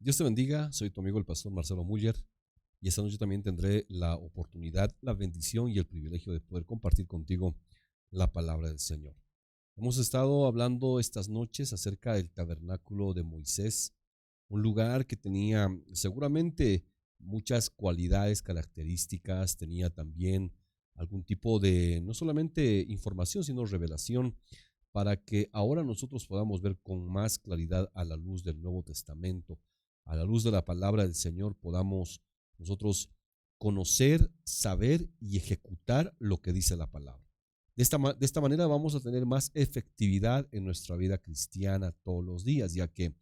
Dios te bendiga, soy tu amigo el pastor Marcelo Müller y esta noche también tendré la oportunidad, la bendición y el privilegio de poder compartir contigo la palabra del Señor. Hemos estado hablando estas noches acerca del tabernáculo de Moisés, un lugar que tenía seguramente muchas cualidades, características, tenía también algún tipo de, no solamente información, sino revelación para que ahora nosotros podamos ver con más claridad a la luz del Nuevo Testamento, a la luz de la palabra del Señor, podamos nosotros conocer, saber y ejecutar lo que dice la palabra. De esta manera vamos a tener más efectividad en nuestra vida cristiana todos los días, ya que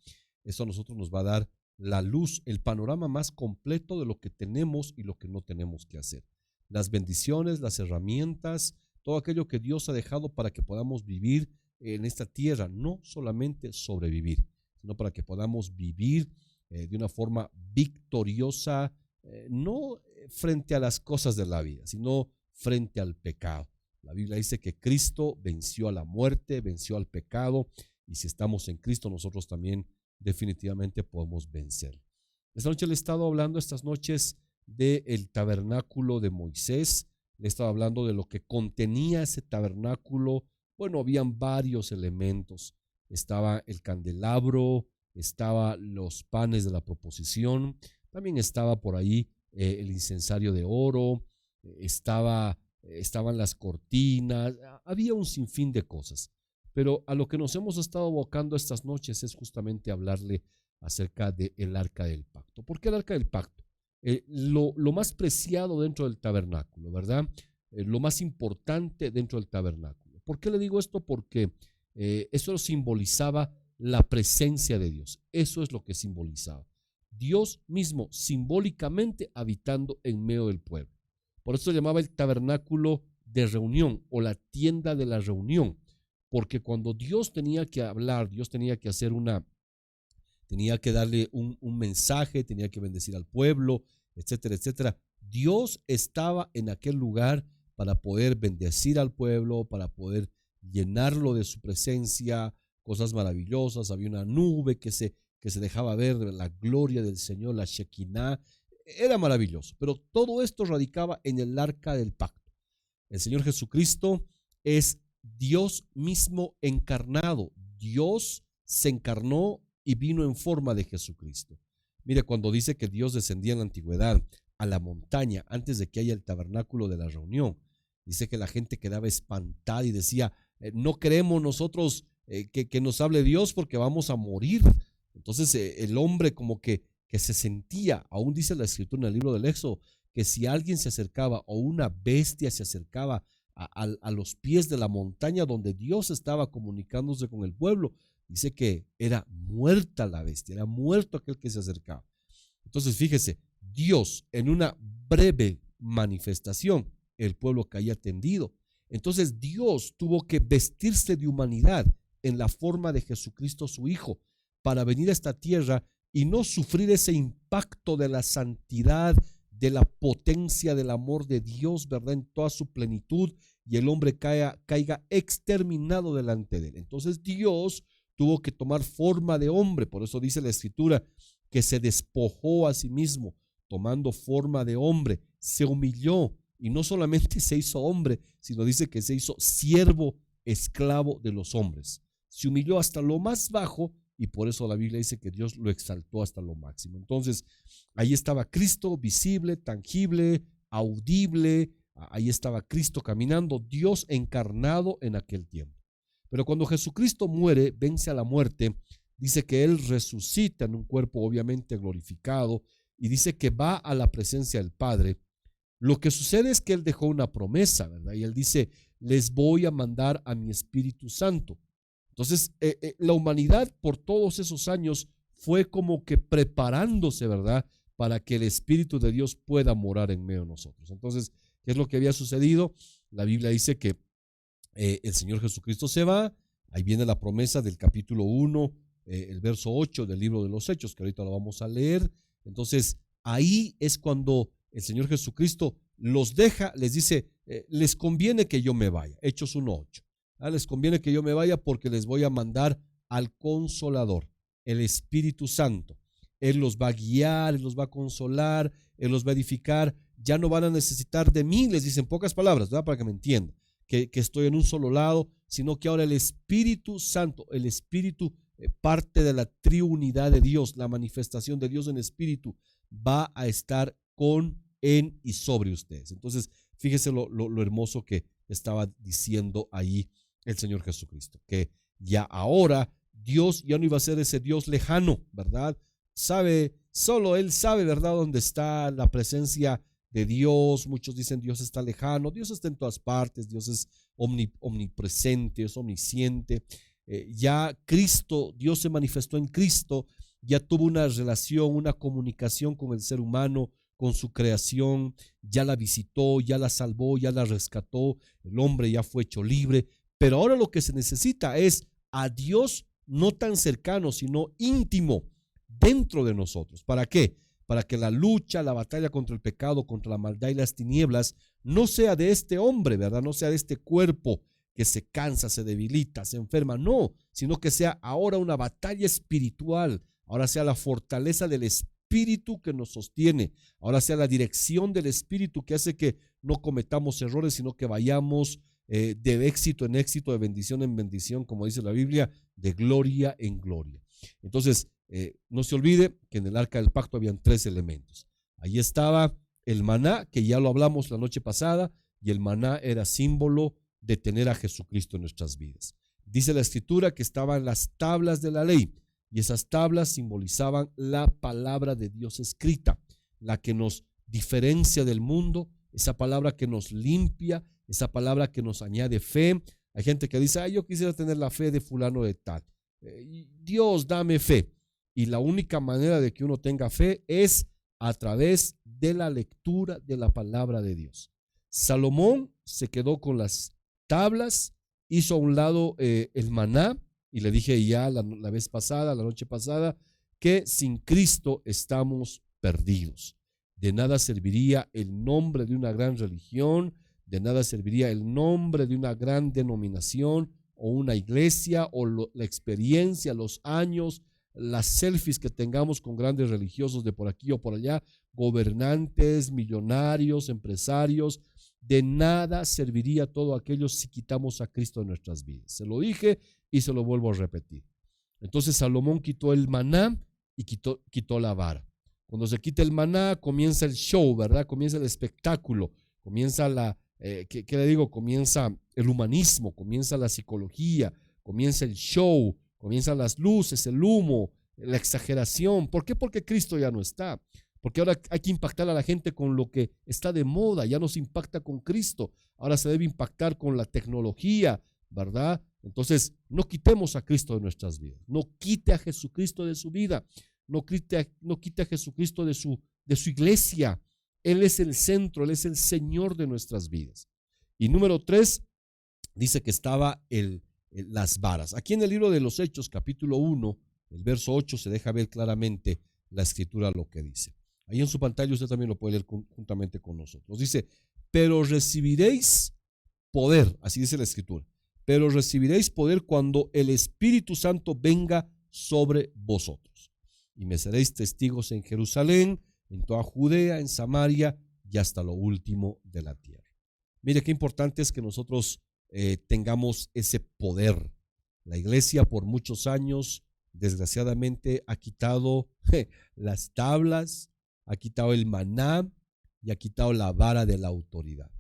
esto a nosotros nos va a dar la luz, el panorama más completo de lo que tenemos y lo que no tenemos que hacer. Las bendiciones, las herramientas, todo aquello que Dios ha dejado para que podamos vivir en esta tierra, no solamente sobrevivir, sino para que podamos vivir de una forma victoriosa, no frente a las cosas de la vida, sino frente al pecado. La Biblia dice que Cristo venció a la muerte, venció al pecado, y si estamos en Cristo, nosotros también definitivamente podemos vencer. Esta noche le he estado hablando estas noches del tabernáculo de Moisés, le he estado hablando de lo que contenía ese tabernáculo. Bueno, habían varios elementos. Estaba el candelabro, estaban los panes de la proposición, también estaba por ahí el incensario de oro, estaban las cortinas, había un sinfín de cosas. Pero a lo que nos hemos estado abocando estas noches es justamente hablarle acerca del arca del pacto. ¿Por qué el arca del pacto? Lo más preciado dentro del tabernáculo, ¿verdad? Lo más importante dentro del tabernáculo. ¿Por qué le digo esto? Porque eso simbolizaba la presencia de Dios. Eso es lo que simbolizaba. Dios mismo simbólicamente habitando en medio del pueblo. Por eso se llamaba el tabernáculo de reunión o la tienda de la reunión. Porque cuando Dios tenía que hablar, Dios tenía que hacer tenía que darle un mensaje, tenía que bendecir al pueblo, etcétera, etcétera. Dios estaba en aquel lugar para poder bendecir al pueblo, para poder llenarlo de su presencia, cosas maravillosas. Había una nube que se dejaba ver, la gloria del Señor, la Shekinah. Era maravilloso, pero todo esto radicaba en el arca del pacto. El Señor Jesucristo es Dios mismo encarnado. Dios se encarnó y vino en forma de Jesucristo. Mire, cuando dice que Dios descendía en la antigüedad a la montaña antes de que haya el tabernáculo de la reunión, dice que la gente quedaba espantada y decía, no queremos nosotros que nos hable Dios porque vamos a morir. Entonces el hombre como que se sentía, aún dice la escritura en el libro del Éxodo, que si alguien se acercaba o una bestia se acercaba a los pies de la montaña donde Dios estaba comunicándose con el pueblo, dice que era muerta la bestia, era muerto aquel que se acercaba. Entonces fíjese, Dios en una breve manifestación, el pueblo caía tendido. Entonces Dios tuvo que vestirse de humanidad en la forma de Jesucristo su Hijo para venir a esta tierra y no sufrir ese impacto de la santidad, de la potencia del amor de Dios, ¿verdad? En toda su plenitud, y el hombre caiga exterminado delante de él. Entonces Dios tuvo que tomar forma de hombre. Por eso dice la escritura que se despojó a sí mismo, tomando forma de hombre, se humilló y no solamente se hizo hombre, sino dice que se hizo siervo, esclavo de los hombres. Se humilló hasta lo más bajo y por eso la Biblia dice que Dios lo exaltó hasta lo máximo. Entonces, ahí estaba Cristo visible, tangible, audible. Ahí estaba Cristo caminando, Dios encarnado en aquel tiempo. Pero cuando Jesucristo muere, vence a la muerte, dice que Él resucita en un cuerpo obviamente glorificado y dice que va a la presencia del Padre. Lo que sucede es que Él dejó una promesa, ¿verdad? Y Él dice, les voy a mandar a mi Espíritu Santo. Entonces, la humanidad por todos esos años fue como que preparándose, ¿verdad? Para que el Espíritu de Dios pueda morar en medio de nosotros. Entonces, ¿qué es lo que había sucedido? La Biblia dice que el Señor Jesucristo se va. Ahí viene la promesa del capítulo 1, el verso 8 del libro de los Hechos, que ahorita lo vamos a leer. Entonces, ahí es cuando el Señor Jesucristo los deja, les dice, les conviene que yo me vaya. Hechos 1:8. Les conviene que yo me vaya porque les voy a mandar al Consolador, el Espíritu Santo, Él los va a guiar, Él los va a consolar, Él los va a edificar. Ya no van a necesitar de mí, les dicen pocas palabras, ¿verdad? Para que me entiendan, que estoy en un solo lado, sino que ahora el Espíritu Santo, el Espíritu, parte de la triunidad de Dios, la manifestación de Dios en Espíritu, va a estar con, en y sobre ustedes. Entonces, fíjese lo hermoso que estaba diciendo ahí el Señor Jesucristo, que ya ahora Dios ya no iba a ser ese Dios lejano, ¿verdad? Solo Él sabe, ¿verdad?, dónde está la presencia de Dios. Muchos dicen Dios está lejano. Dios está en todas partes. Dios es omnipresente, es omnisciente. Ya Cristo, Dios se manifestó en Cristo, ya tuvo una relación, una comunicación con el ser humano, con su creación, ya la visitó, ya la salvó, ya la rescató. El hombre ya fue hecho libre. Pero ahora lo que se necesita es a Dios no tan cercano, sino íntimo dentro de nosotros. ¿Para qué? Para que la lucha, la batalla contra el pecado, contra la maldad y las tinieblas no sea de este hombre, ¿verdad? No sea de este cuerpo que se cansa, se debilita, se enferma, no, sino que sea ahora una batalla espiritual, ahora sea la fortaleza del Espíritu que nos sostiene, ahora sea la dirección del Espíritu que hace que no cometamos errores, sino que vayamos de éxito en éxito, de bendición en bendición, como dice la Biblia, de gloria en gloria. Entonces, no se olvide que en el arca del pacto habían 3 elementos. Ahí estaba el maná, que ya lo hablamos la noche pasada, y el maná era símbolo de tener a Jesucristo en nuestras vidas. Dice la Escritura que estaban las tablas de la ley, y esas tablas simbolizaban la palabra de Dios escrita, la que nos diferencia del mundo, esa palabra que nos limpia, esa palabra que nos añade fe. Hay gente que dice, yo quisiera tener la fe de fulano de tal. Dios, dame fe. Y la única manera de que uno tenga fe es a través de la lectura de la palabra de Dios. Salomón se quedó con las tablas, hizo a un lado el maná, y le dije ya la vez pasada, la noche pasada, que sin Cristo estamos perdidos. De nada serviría el nombre de una gran religión, de nada serviría el nombre de una gran denominación o una iglesia o la experiencia, los años, las selfies que tengamos con grandes religiosos de por aquí o por allá, gobernantes, millonarios, empresarios. De nada serviría todo aquello si quitamos a Cristo de nuestras vidas. Se lo dije y se lo vuelvo a repetir. Entonces Salomón quitó el maná y quitó la vara. Cuando se quita el maná comienza el show, ¿verdad? Comienza el espectáculo, comienza ¿qué le digo? Comienza el humanismo, comienza la psicología, comienza el show, comienzan las luces, el humo, la exageración. ¿Por qué? Porque Cristo ya no está. Porque ahora hay que impactar a la gente con lo que está de moda, ya no se impacta con Cristo. Ahora se debe impactar con la tecnología, ¿verdad? Entonces, no quitemos a Cristo de nuestras vidas. No quite a Jesucristo de su vida. No quite a Jesucristo de su iglesia. Él es el centro, Él es el Señor de nuestras vidas. Y número 3, dice que estaba las varas. Aquí en el libro de los Hechos, capítulo 1, el verso 8, se deja ver claramente la Escritura lo que dice. Ahí en su pantalla usted también lo puede leer juntamente con nosotros. Dice, pero recibiréis poder, así dice la Escritura, pero recibiréis poder cuando el Espíritu Santo venga sobre vosotros. Y me seréis testigos en Jerusalén, en toda Judea, en Samaria y hasta lo último de la tierra. Mire qué importante es que nosotros tengamos ese poder. La iglesia por muchos años, desgraciadamente, ha quitado las tablas, ha quitado el maná y ha quitado la vara de la autoridad.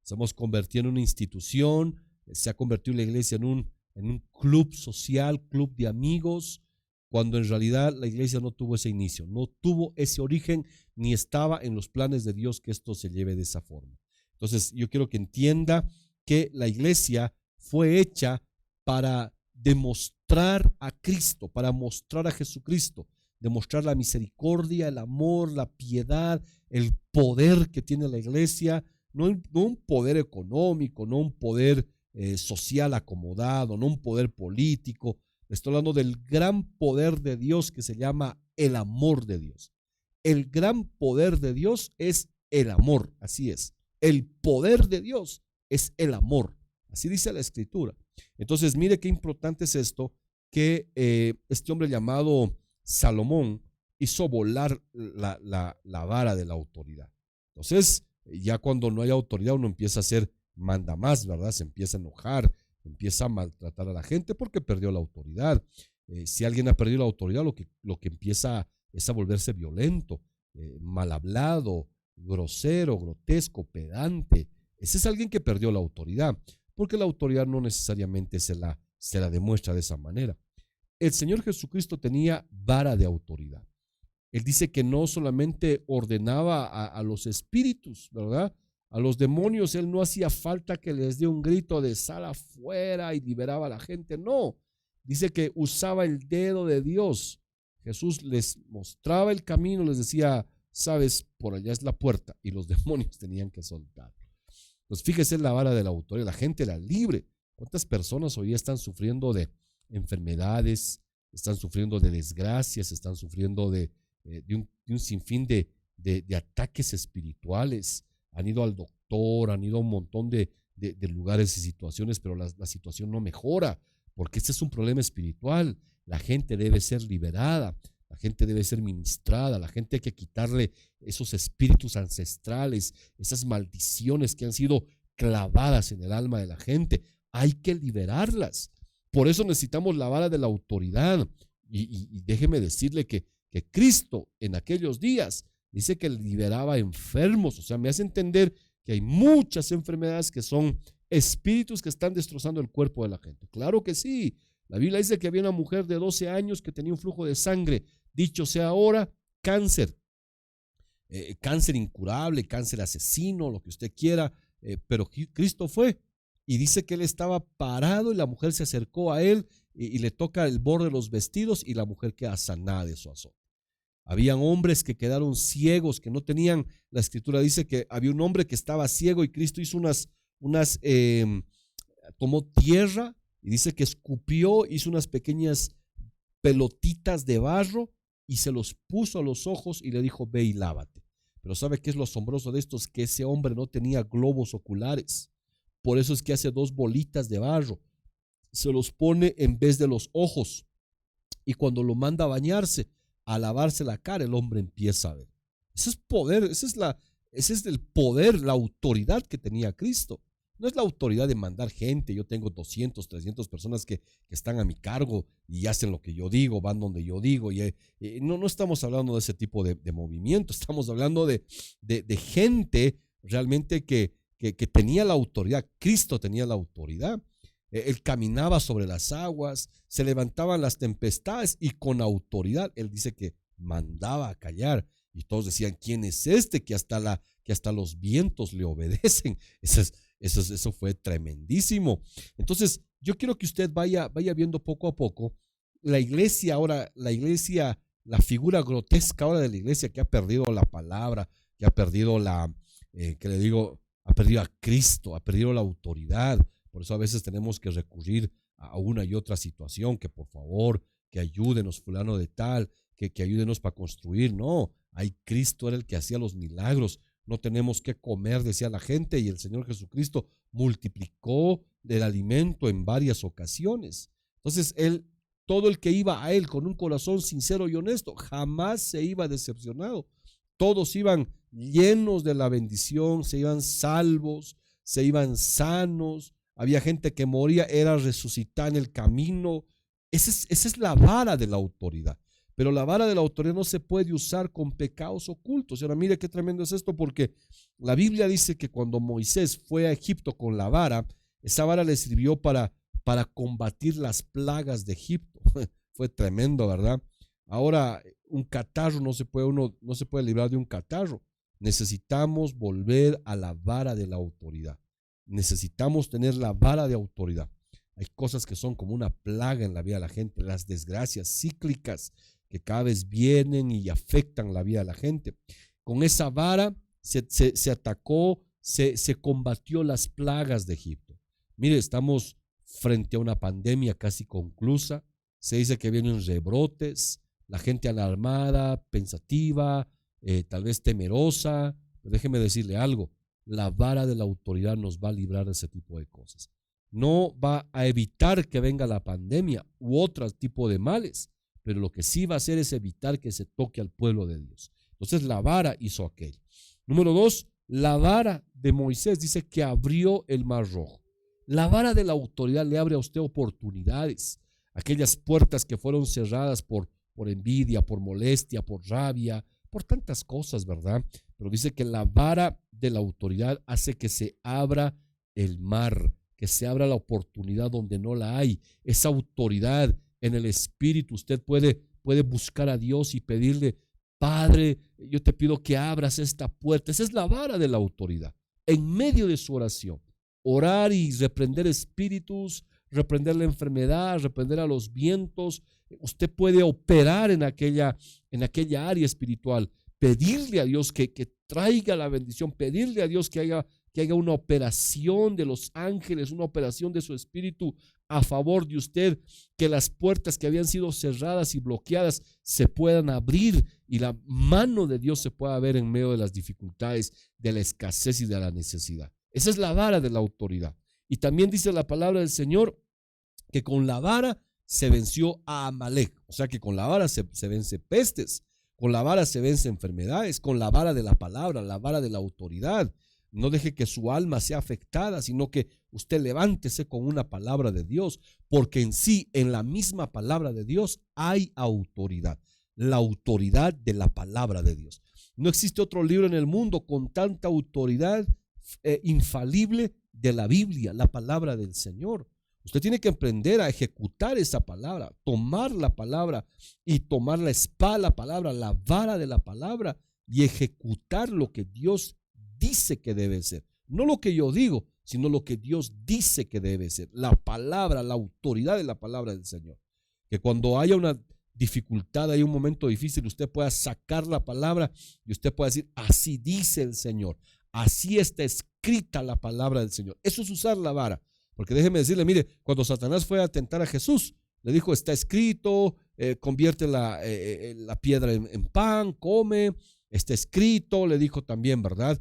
Nos hemos convertido en una institución, se ha convertido la iglesia en un club social, club de amigos, cuando en realidad la iglesia no tuvo ese inicio, no tuvo ese origen, ni estaba en los planes de Dios que esto se lleve de esa forma. Entonces, yo quiero que entienda que la iglesia fue hecha para demostrar a Cristo, para mostrar a Jesucristo, demostrar la misericordia, el amor, la piedad, el poder que tiene la iglesia, no un poder económico, no un poder social acomodado, no un poder político. Estoy hablando del gran poder de Dios que se llama el amor de Dios. El gran poder de Dios es el amor, así es. El poder de Dios es el amor, así dice la Escritura. Entonces, mire qué importante es esto, que este hombre llamado Salomón hizo volar la vara de la autoridad. Entonces, ya cuando no hay autoridad, uno empieza a ser manda más, ¿verdad? Se empieza a enojar, empieza a maltratar a la gente porque perdió la autoridad. Si alguien ha perdido la autoridad, lo que empieza es a volverse violento, mal hablado, grosero, grotesco, pedante. Ese es alguien que perdió la autoridad, porque la autoridad no necesariamente se la demuestra de esa manera. El Señor Jesucristo tenía vara de autoridad. Él dice que no solamente ordenaba a los espíritus, ¿verdad? A los demonios, él no hacía falta que les dé un grito de sal afuera y liberaba a la gente, no. Dice que usaba el dedo de Dios. Jesús les mostraba el camino, les decía, sabes, por allá es la puerta, y los demonios tenían que soltar. Pues fíjese la vara de la autoridad, la gente era libre. ¿Cuántas personas hoy día están sufriendo de enfermedades, están sufriendo de desgracias, están sufriendo de un sinfín de ataques espirituales? Han ido al doctor, han ido a un montón de lugares y situaciones, pero la situación no mejora, porque este es un problema espiritual. La gente debe ser liberada, la gente debe ser ministrada, la gente hay que quitarle esos espíritus ancestrales, esas maldiciones que han sido clavadas en el alma de la gente. Hay que liberarlas. Por eso necesitamos la vara de la autoridad. Y déjeme decirle que Cristo en aquellos días dice que liberaba enfermos. O sea, me hace entender que hay muchas enfermedades que son espíritus que están destrozando el cuerpo de la gente. Claro que sí. La Biblia dice que había una mujer de 12 años que tenía un flujo de sangre. Dicho sea ahora, cáncer. Cáncer incurable, cáncer asesino, lo que usted quiera. Pero Cristo fue. Y dice que él estaba parado y la mujer se acercó a él y le toca el borde de los vestidos y la mujer queda sanada de su azote. Habían hombres que quedaron ciegos, que no tenían, la escritura dice que había un hombre que estaba ciego y Cristo hizo tomó tierra y dice que escupió, hizo unas pequeñas pelotitas de barro y se los puso a los ojos y le dijo, ve y lávate. Pero ¿sabe qué es lo asombroso de esto? Es que ese hombre no tenía globos oculares. Por eso es que hace 2 bolitas de barro, se los pone en vez de los ojos y cuando lo manda a bañarse, a lavarse la cara, el hombre empieza a ver. Ese es poder, ese es el poder, la autoridad que tenía Cristo. No es la autoridad de mandar gente. Yo tengo 200, 300 personas que están a mi cargo y hacen lo que yo digo, van donde yo digo. No estamos hablando de ese tipo de movimiento. Estamos hablando de gente realmente que tenía la autoridad. Cristo tenía la autoridad. Él caminaba sobre las aguas, se levantaban las tempestades y con autoridad, él dice que mandaba a callar y todos decían, ¿quién es este que hasta los vientos le obedecen? Eso fue tremendísimo. Entonces, yo quiero que usted vaya viendo poco a poco la iglesia ahora, la figura grotesca ahora de la iglesia que ha perdido la palabra, que ha perdido ha perdido a Cristo, ha perdido la autoridad. Por eso a veces tenemos que recurrir a una y otra situación, que por favor, que ayúdenos fulano de tal, que ayúdenos para construir. No, ahí Cristo era el que hacía los milagros. No tenemos que comer, decía la gente, y el Señor Jesucristo multiplicó el alimento en varias ocasiones. Entonces, todo el que iba a él con un corazón sincero y honesto, jamás se iba decepcionado. Todos iban llenos de la bendición, se iban salvos, se iban sanos. Había gente que moría, era resucitada en el camino. Esa es la vara de la autoridad. Pero la vara de la autoridad no se puede usar con pecados ocultos. Y ahora mire qué tremendo es esto, porque la Biblia dice que cuando Moisés fue a Egipto con la vara, esa vara le sirvió para combatir las plagas de Egipto. Fue tremendo, ¿verdad? Ahora, un catarro no se puede librar de un catarro. Necesitamos volver a la vara de la autoridad. Necesitamos tener la vara de autoridad. Hay cosas que son como una plaga en la vida de la gente, las desgracias cíclicas que cada vez vienen y afectan la vida de la gente. Con esa vara se atacó, se combatió las plagas de Egipto. Mire, estamos frente a una pandemia casi conclusa. Se dice que vienen rebrotes, la gente alarmada, pensativa, tal vez temerosa. Pero déjeme decirle algo. La vara de la autoridad nos va a librar de ese tipo de cosas. No va a evitar que venga la pandemia u otro tipo de males, pero lo que sí va a hacer es evitar que se toque al pueblo de Dios. Entonces la vara hizo aquello. Número 2, la vara de Moisés dice que abrió el mar rojo. La vara de la autoridad le abre a usted oportunidades. Aquellas puertas que fueron cerradas por envidia, por molestia, por rabia, por tantas cosas, ¿verdad? Pero dice que la vara de la autoridad hace que se abra el mar, que se abra la oportunidad donde no la hay. Esa autoridad en el Espíritu, usted puede buscar a Dios y pedirle: Padre, yo te pido que abras esta puerta. Esa es la vara de la autoridad. En medio de su oración, orar y reprender espíritus, reprender la enfermedad, reprender a los vientos. Usted puede operar en aquella área espiritual, pedirle a Dios que traiga la bendición, pedirle a Dios que haga una operación de los ángeles, una operación de su espíritu a favor de usted, que las puertas que habían sido cerradas y bloqueadas se puedan abrir y la mano de Dios se pueda ver en medio de las dificultades, de la escasez y de la necesidad. Esa es la vara de la autoridad. Y también dice la palabra del Señor que con la vara se venció a Amalek. O sea que con la vara se vence pestes, con la vara se vence enfermedades, con la vara de la palabra, la vara de la autoridad. No deje que su alma sea afectada, sino que usted levántese con una palabra de Dios, porque en sí, en la misma palabra de Dios, hay autoridad. La autoridad de la palabra de Dios. No existe otro libro en el mundo con tanta autoridad infalible de la Biblia, la palabra del Señor. Usted tiene que aprender a ejecutar esa palabra, tomar la palabra y tomar la espada, la palabra, la vara de la palabra y ejecutar lo que Dios dice que debe ser. No lo que yo digo, sino lo que Dios dice que debe ser. La palabra, la autoridad de la palabra del Señor. Que cuando haya una dificultad, hay un momento difícil, usted pueda sacar la palabra y usted pueda decir: así dice el Señor, así está escrita la palabra del Señor. Eso es usar la vara. Porque déjeme decirle, mire, cuando Satanás fue a tentar a Jesús, le dijo: está escrito, convierte la piedra en pan, come, está escrito, le dijo también, ¿verdad?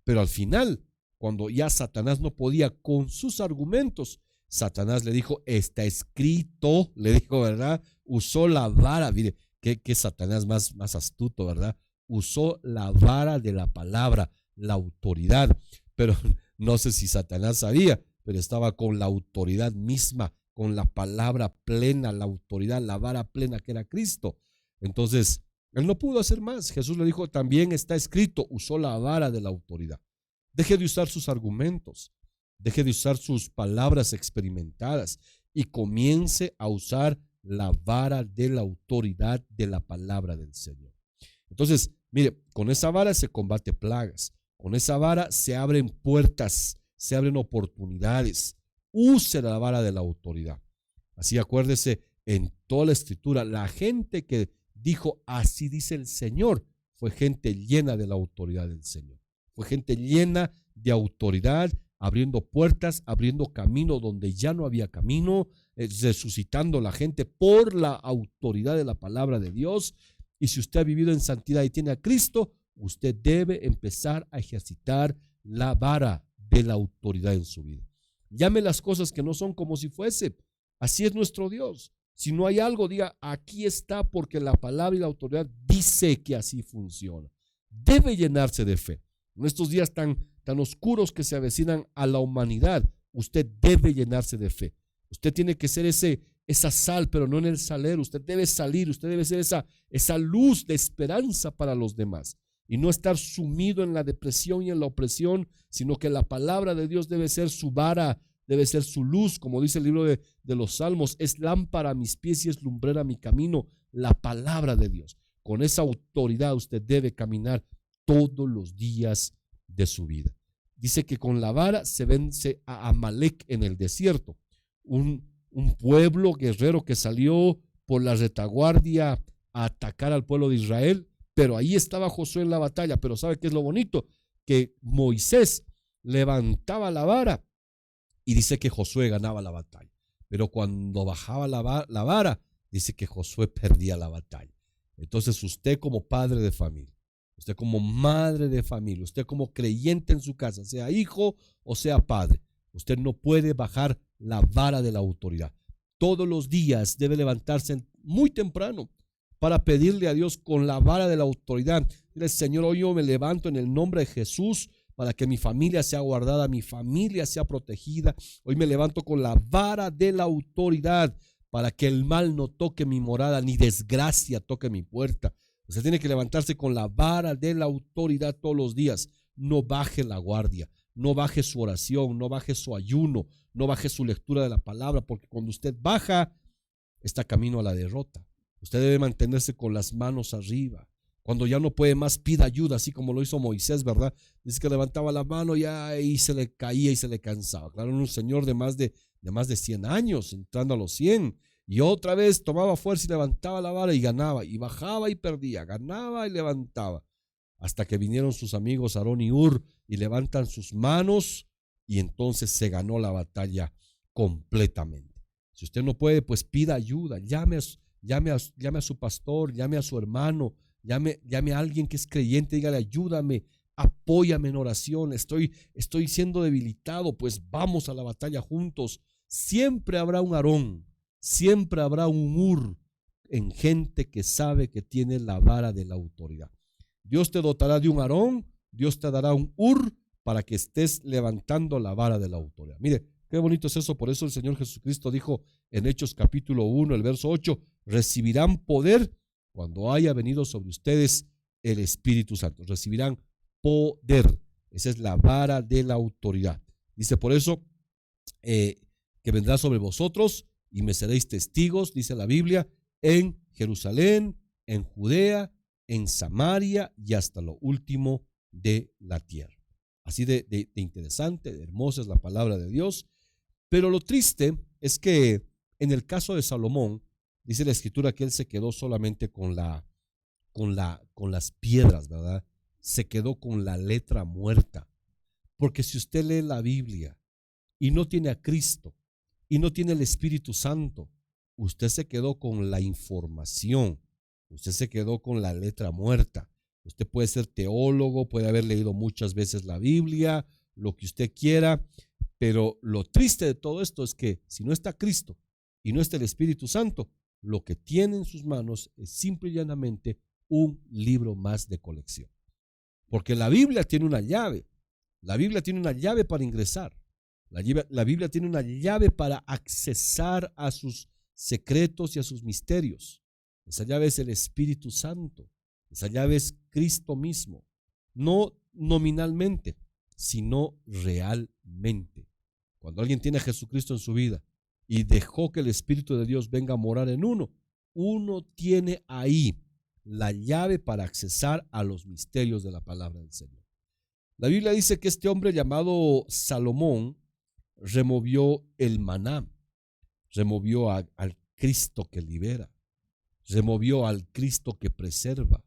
Pero al final, cuando ya Satanás no podía con sus argumentos, Satanás le dijo: está escrito, le dijo, ¿verdad? Usó la vara. Mire, qué Satanás más astuto, ¿verdad? Usó la vara de la palabra, la autoridad. Pero no sé si Satanás sabía, pero estaba con la autoridad misma, con la palabra plena, la autoridad, la vara plena que era Cristo. Entonces, él no pudo hacer más. Jesús le dijo: también está escrito. Usó la vara de la autoridad. Deje de usar sus argumentos, deje de usar sus palabras experimentadas y comience a usar la vara de la autoridad de la palabra del Señor. Entonces, mire, con esa vara se combate plagas, con esa vara se abren puertas, se abren oportunidades. Use la vara de la autoridad. Así, acuérdese, en toda la escritura, la gente que dijo: así dice el Señor, fue gente llena de la autoridad del Señor. Fue gente llena de autoridad, abriendo puertas, abriendo camino donde ya no había camino, resucitando a la gente por la autoridad de la palabra de Dios. Y si usted ha vivido en santidad y tiene a Cristo, usted debe empezar a ejercitar la vara de la autoridad en su vida. Llame las cosas que no son como si fuese. Así es nuestro Dios. Si no hay algo, diga: aquí está, porque la palabra y la autoridad dice que así funciona. Debe llenarse de fe. En estos días tan oscuros que se avecinan a la humanidad, usted debe llenarse de fe. Usted tiene que ser esa sal, pero no en el salero. Usted debe salir, usted debe ser esa luz de esperanza para los demás. Y no estar sumido en la depresión y en la opresión, sino que la palabra de Dios debe ser su vara, debe ser su luz, como dice el libro de los Salmos: es lámpara a mis pies y es lumbrera a mi camino, la palabra de Dios. Con esa autoridad usted debe caminar todos los días de su vida. Dice que con la vara se vence a Amalek en el desierto, un pueblo guerrero que salió por la retaguardia a atacar al pueblo de Israel. Pero ahí estaba Josué en la batalla. Pero ¿sabe qué es lo bonito? Que Moisés levantaba la vara y dice que Josué ganaba la batalla. Pero cuando bajaba la vara, dice que Josué perdía la batalla. Entonces usted, como padre de familia, usted como madre de familia, usted como creyente en su casa, sea hijo o sea padre, usted no puede bajar la vara de la autoridad. Todos los días debe levantarse muy temprano para pedirle a Dios con la vara de la autoridad. Dile, Señor, hoy yo me levanto en el nombre de Jesús para que mi familia sea guardada, mi familia sea protegida. Hoy me levanto con la vara de la autoridad para que el mal no toque mi morada, ni desgracia toque mi puerta. Usted tiene que levantarse con la vara de la autoridad todos los días. No baje la guardia, no baje su oración, no baje su ayuno, no baje su lectura de la palabra, porque cuando usted baja, está camino a la derrota. Usted debe mantenerse con las manos arriba. Cuando ya no puede más, pida ayuda, así como lo hizo Moisés, ¿verdad? Dice que levantaba la mano ya y se le caía y se le cansaba. Claro, un señor de más de 100 años, entrando a los 100. Y otra vez tomaba fuerza y levantaba la vara y ganaba. Y bajaba y perdía, ganaba y levantaba. Hasta que vinieron sus amigos Aarón y Hur y levantan sus manos y entonces se ganó la batalla completamente. Si usted no puede, pues pida ayuda, llame a su pastor, llame a su hermano, llame a alguien que es creyente, dígale, ayúdame, apóyame en oración, estoy siendo debilitado, pues vamos a la batalla juntos. Siempre habrá un Aarón, siempre habrá un Hur en gente que sabe que tiene la vara de la autoridad. Dios te dotará de un Aarón, Dios te dará un Hur para que estés levantando la vara de la autoridad. Mire, qué bonito es eso. Por eso el Señor Jesucristo dijo en Hechos capítulo 1, el verso 8, recibirán poder cuando haya venido sobre ustedes el Espíritu Santo. Recibirán poder. Esa es la vara de la autoridad. Dice por eso que vendrá sobre vosotros y me seréis testigos, dice la Biblia, en Jerusalén, en Judea, en Samaria y hasta lo último de la tierra. Así de interesante, de hermosa es la palabra de Dios. Pero lo triste es que en el caso de Salomón, dice la escritura que él se quedó solamente con las piedras, ¿verdad? Se quedó con la letra muerta. Porque si usted lee la Biblia y no tiene a Cristo y no tiene el Espíritu Santo, usted se quedó con la información, usted se quedó con la letra muerta. Usted puede ser teólogo, puede haber leído muchas veces la Biblia, lo que usted quiera, pero lo triste de todo esto es que si no está Cristo y no está el Espíritu Santo, lo que tiene en sus manos es simple y llanamente un libro más de colección. Porque la Biblia tiene una llave. La Biblia tiene una llave para ingresar. La Biblia tiene una llave para accesar a sus secretos y a sus misterios. Esa llave es el Espíritu Santo. Esa llave es Cristo mismo. No nominalmente, sino realmente. Cuando alguien tiene a Jesucristo en su vida y dejó que el Espíritu de Dios venga a morar en uno tiene ahí la llave para accesar a los misterios de la palabra del Señor. La Biblia dice que este hombre llamado Salomón removió el maná, removió al Cristo que libera, removió al Cristo que preserva,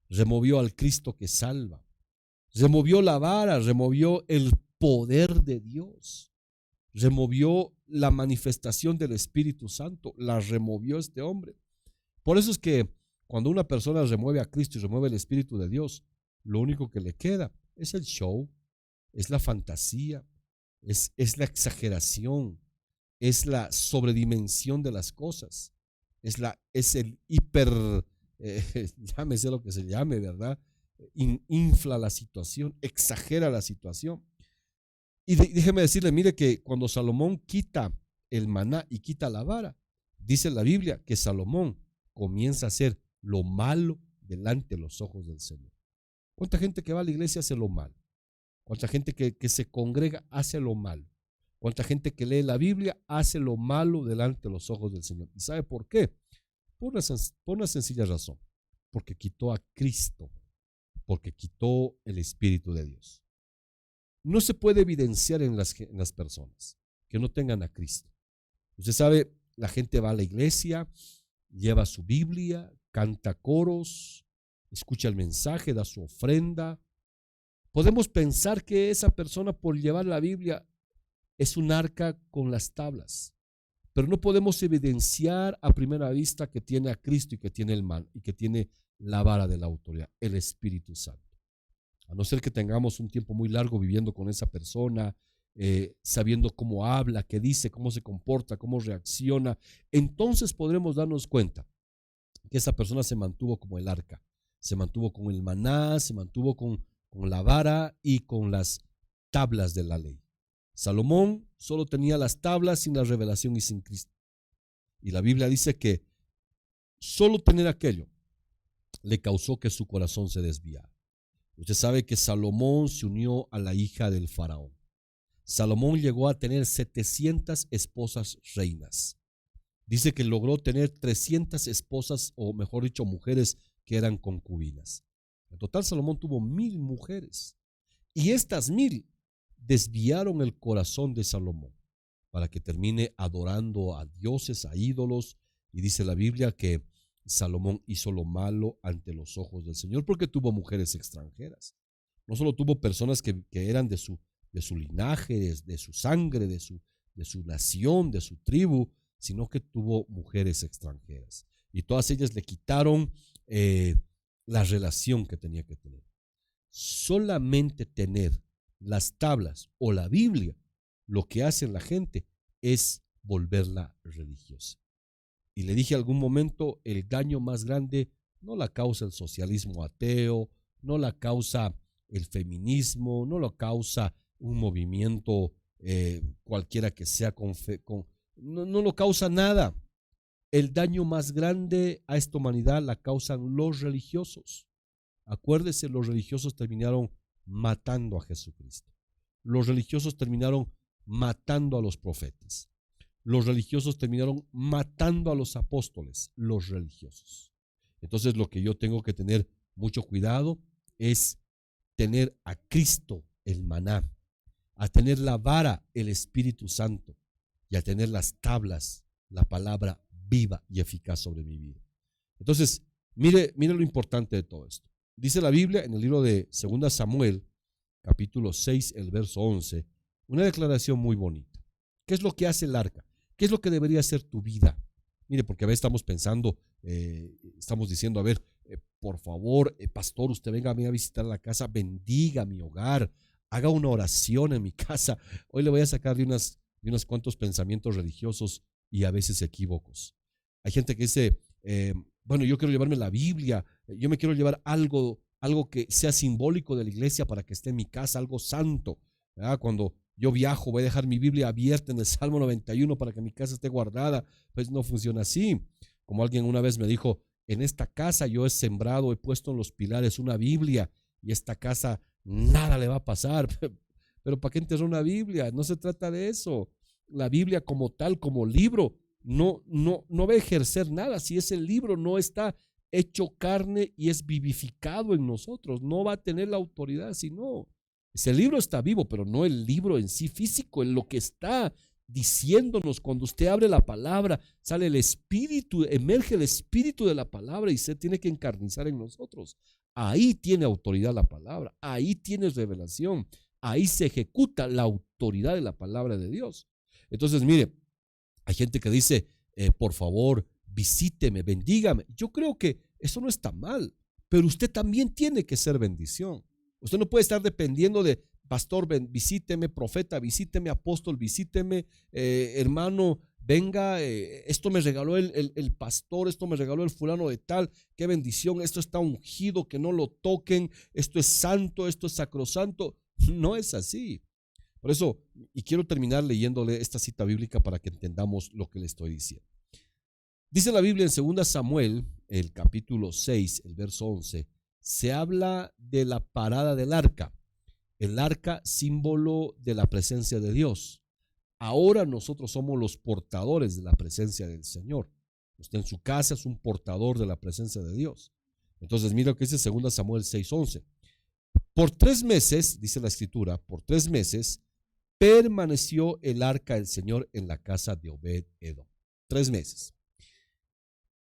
removió al Cristo que salva, removió la vara, removió el poder de Dios, removió la manifestación del Espíritu Santo, la removió este hombre. Por eso es que cuando una persona remueve a Cristo y remueve el Espíritu de Dios, lo único que le queda es el show, es la fantasía, es la exageración, es la sobredimensión de las cosas, es el hiper, llámese lo que se llame, ¿verdad? Infla la situación, exagera la situación. Y déjeme decirle, mire que cuando Salomón quita el maná y quita la vara, dice la Biblia que Salomón comienza a hacer lo malo delante de los ojos del Señor. ¿Cuánta gente que va a la iglesia hace lo malo? ¿Cuánta gente que se congrega hace lo malo? ¿Cuánta gente que lee la Biblia hace lo malo delante de los ojos del Señor? ¿Y sabe por qué? Por una sencilla razón. Porque quitó a Cristo, porque quitó el Espíritu de Dios. No se puede evidenciar en las personas que no tengan a Cristo. Usted sabe, la gente va a la iglesia, lleva su Biblia, canta coros, escucha el mensaje, da su ofrenda. Podemos pensar que esa persona, por llevar la Biblia, es un arca con las tablas, pero no podemos evidenciar a primera vista que tiene a Cristo y que tiene el man y que tiene la vara de la autoridad, el Espíritu Santo. A no ser que tengamos un tiempo muy largo viviendo con esa persona, sabiendo cómo habla, qué dice, cómo se comporta, cómo reacciona, entonces podremos darnos cuenta que esa persona se mantuvo como el arca, se mantuvo con el maná, se mantuvo con la vara y con las tablas de la ley. Salomón solo tenía las tablas sin la revelación y sin Cristo. Y la Biblia dice que solo tener aquello le causó que su corazón se desviara. Usted sabe que Salomón se unió a la hija del faraón. Salomón llegó a tener 700 esposas reinas. Dice que logró tener 300 esposas, o mejor dicho, mujeres que eran concubinas. En total, Salomón tuvo 1000 mujeres. Y estas 1000 desviaron el corazón de Salomón para que termine adorando a dioses, a ídolos. Y dice la Biblia que Salomón hizo lo malo ante los ojos del Señor porque tuvo mujeres extranjeras. No solo tuvo personas que eran de su linaje, de su sangre, de su nación, de su tribu, sino que tuvo mujeres extranjeras. Y todas ellas le quitaron la relación que tenía que tener. Solamente tener las tablas o la Biblia, lo que hace la gente es volverla religiosa. Y le dije algún momento, el daño más grande no la causa el socialismo ateo, no la causa el feminismo, no lo causa un movimiento cualquiera que sea no lo causa nada. El daño más grande a esta humanidad la causan los religiosos. Acuérdese, los religiosos terminaron matando a Jesucristo. Los religiosos terminaron matando a los profetas. Los religiosos terminaron matando a los apóstoles, los religiosos. Entonces, lo que yo tengo que tener mucho cuidado es tener a Cristo, el maná, a tener la vara, el Espíritu Santo, y a tener las tablas, la palabra viva y eficaz sobre mi vida. Entonces, mire lo importante de todo esto. Dice la Biblia en el libro de 2 Samuel, capítulo 6, el verso 11, una declaración muy bonita. ¿Qué es lo que hace el arca? ¿Qué es lo que debería ser tu vida? Mire, porque a veces estamos pensando, estamos diciendo, a ver, por favor, pastor, usted venga a mí a visitar la casa, bendiga mi hogar, haga una oración en mi casa. Hoy le voy a sacar de unos cuantos pensamientos religiosos y a veces equívocos. Hay gente que dice, bueno, yo quiero llevarme la Biblia, yo me quiero llevar algo que sea simbólico de la iglesia para que esté en mi casa, algo santo, ¿verdad? Cuando yo viajo, voy a dejar mi Biblia abierta en el Salmo 91 para que mi casa esté guardada. Pues no funciona así. Como alguien una vez me dijo, en esta casa yo he sembrado, he puesto en los pilares una Biblia y esta casa nada le va a pasar. Pero ¿para qué enterrar una Biblia? No se trata de eso. La Biblia como tal, como libro, no va a ejercer nada si ese libro no está hecho carne y es vivificado en nosotros. No va a tener la autoridad, sino ese libro está vivo, pero no el libro en sí físico, en lo que está diciéndonos. Cuando usted abre la palabra, sale el espíritu, emerge el espíritu de la palabra y se tiene que encarnizar en nosotros. Ahí tiene autoridad la palabra, ahí tiene revelación, ahí se ejecuta la autoridad de la palabra de Dios. Entonces, mire, hay gente que dice, por favor, visíteme, bendígame. Yo creo que eso no está mal, pero usted también tiene que ser bendición. Usted no puede estar dependiendo de pastor, visíteme, profeta, visíteme, apóstol, visíteme, hermano, venga, esto me regaló el pastor, esto me regaló el fulano de tal, qué bendición, esto está ungido, que no lo toquen, esto es santo, esto es sacrosanto. No es así. Por eso, y quiero terminar leyéndole esta cita bíblica para que entendamos lo que le estoy diciendo. Dice la Biblia en 2 Samuel, el capítulo 6, el verso 11, se habla de la parada del arca. El arca, símbolo de la presencia de Dios. Ahora nosotros somos los portadores de la presencia del Señor. Usted en su casa es un portador de la presencia de Dios. Entonces, mira lo que dice 2 Samuel 6:11. Por 3 meses, dice la escritura, por 3 meses permaneció el arca del Señor en la casa de Obed-Edom. 3 meses.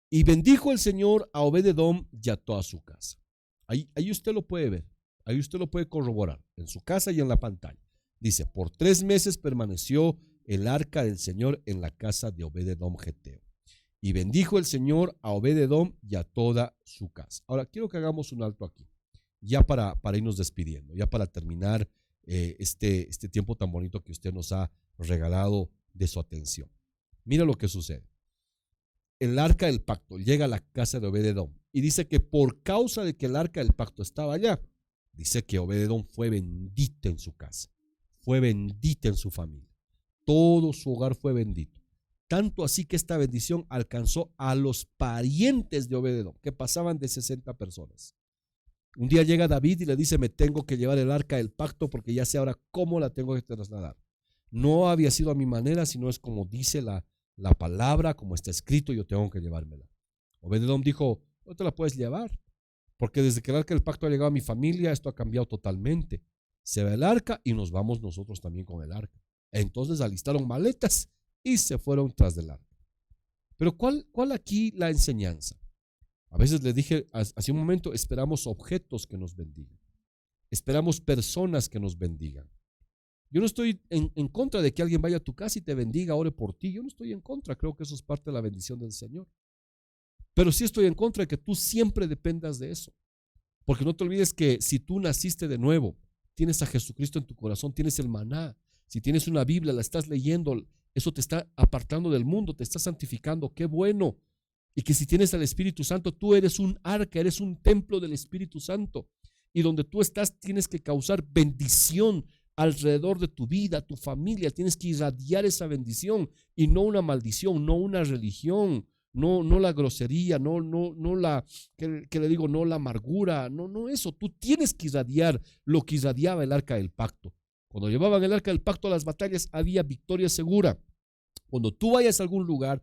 Y bendijo el Señor a Obed-Edom y a toda su casa. Ahí usted lo puede ver, ahí usted lo puede corroborar, en su casa y en la pantalla. Dice, por 3 meses permaneció el arca del Señor en la casa de Obed-Edom geteo. Y bendijo el Señor a Obed-Edom y a toda su casa. Ahora, quiero que hagamos un alto aquí, ya para irnos despidiendo, ya para terminar este tiempo tan bonito que usted nos ha regalado de su atención. Mira lo que sucede. el arca del pacto llega a la casa de Obed-edom y dice que por causa de que el arca del pacto estaba allá, dice que Obed-edom fue bendita en su casa, fue bendita en su familia, todo su hogar fue bendito. Tanto así que esta bendición alcanzó a los parientes de Obed-edom, que pasaban de 60 personas. Un día llega David y le dice: me tengo que llevar el arca del pacto porque ya sé ahora cómo la tengo que trasladar. No había sido a mi manera, sino es como dice la palabra, como está escrito, yo tengo que llevármela. Obed-edom dijo: no te la puedes llevar, porque desde que el arca del pacto ha llegado a mi familia, esto ha cambiado totalmente. Se va el arca y nos vamos nosotros también con el arca. Entonces alistaron maletas y se fueron tras del arca. Pero ¿cuál aquí la enseñanza? A veces les dije hace un momento, esperamos objetos que nos bendigan. Esperamos personas que nos bendigan. Yo no estoy en contra de que alguien vaya a tu casa y te bendiga, ore por ti. Yo no estoy en contra, creo que eso es parte de la bendición del Señor. Pero sí estoy en contra de que tú siempre dependas de eso. Porque no te olvides que si tú naciste de nuevo, tienes a Jesucristo en tu corazón, tienes el maná. Si tienes una Biblia, la estás leyendo, eso te está apartando del mundo, te está santificando. ¡Qué bueno! Y que si tienes al Espíritu Santo, tú eres un arca, eres un templo del Espíritu Santo. Y donde tú estás tienes que causar bendición alrededor de tu vida, tu familia. Tienes que irradiar esa bendición y no una maldición, no una religión, no la grosería, no la, que le digo, no la amargura, no eso. Tú tienes que irradiar lo que irradiaba el arca del pacto. Cuando llevaban el arca del pacto a las batallas había victoria segura. Cuando tú vayas a algún lugar,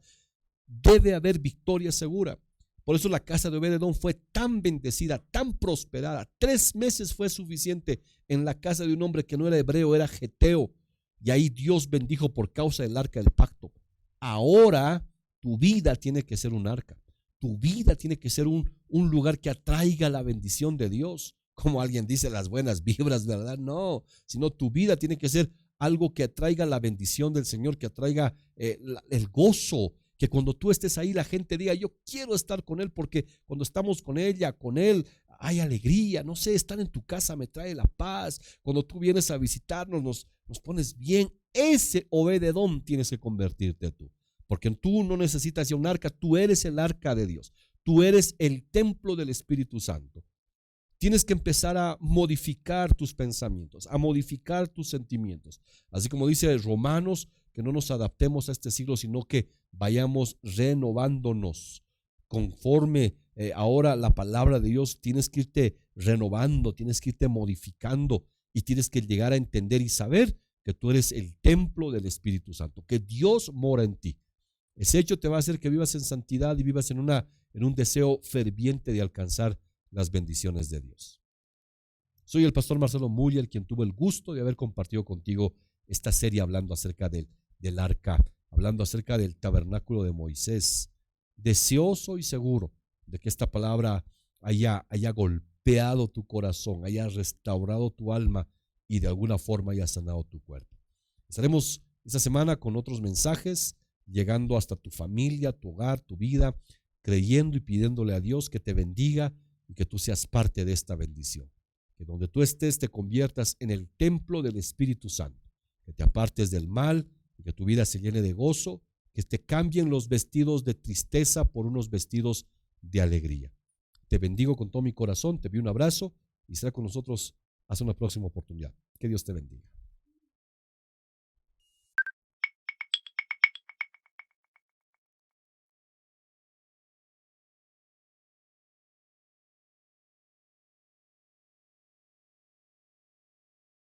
debe haber victoria segura. Por eso la casa de Obed-edom fue tan bendecida, tan prosperada. 3 meses fue suficiente en la casa de un hombre que no era hebreo, era geteo. Y ahí Dios bendijo por causa del arca del pacto. Ahora tu vida tiene que ser un arca. Tu vida tiene que ser un lugar que atraiga la bendición de Dios. Como alguien dice, las buenas vibras, ¿verdad? No, sino tu vida tiene que ser algo que atraiga la bendición del Señor, que atraiga el gozo. Que cuando tú estés ahí la gente diga: yo quiero estar con él, porque cuando estamos con ella, con él, hay alegría. No sé, estar en tu casa me trae la paz. Cuando tú vienes a visitarnos, nos pones bien. Ese Obed-edom tienes que convertirte tú, porque tú no necesitas ya un arca, tú eres el arca de Dios. Tú eres el templo del Espíritu Santo. Tienes que empezar a modificar tus pensamientos, a modificar tus sentimientos. Así como dice Romanos, que no nos adaptemos a este siglo, sino que vayamos renovándonos conforme ahora la palabra de Dios. Tienes que irte renovando, tienes que irte modificando y tienes que llegar a entender y saber que tú eres el templo del Espíritu Santo, que Dios mora en ti. Ese hecho te va a hacer que vivas en santidad y vivas en un deseo ferviente de alcanzar las bendiciones de Dios. Soy el pastor Marcelo Müller, quien tuvo el gusto de haber compartido contigo esta serie hablando acerca del arca, hablando acerca del tabernáculo de Moisés, deseoso y seguro de que esta palabra haya golpeado tu corazón, haya restaurado tu alma y de alguna forma haya sanado tu cuerpo. Estaremos esta semana con otros mensajes, llegando hasta tu familia, tu hogar, tu vida, creyendo y pidiéndole a Dios que te bendiga y que tú seas parte de esta bendición. Que donde tú estés te conviertas en el templo del Espíritu Santo, que te apartes del mal y que tu vida se llene de gozo, que te cambien los vestidos de tristeza por unos vestidos de alegría. Te bendigo con todo mi corazón, te envío un abrazo y será con nosotros hasta una próxima oportunidad. Que Dios te bendiga.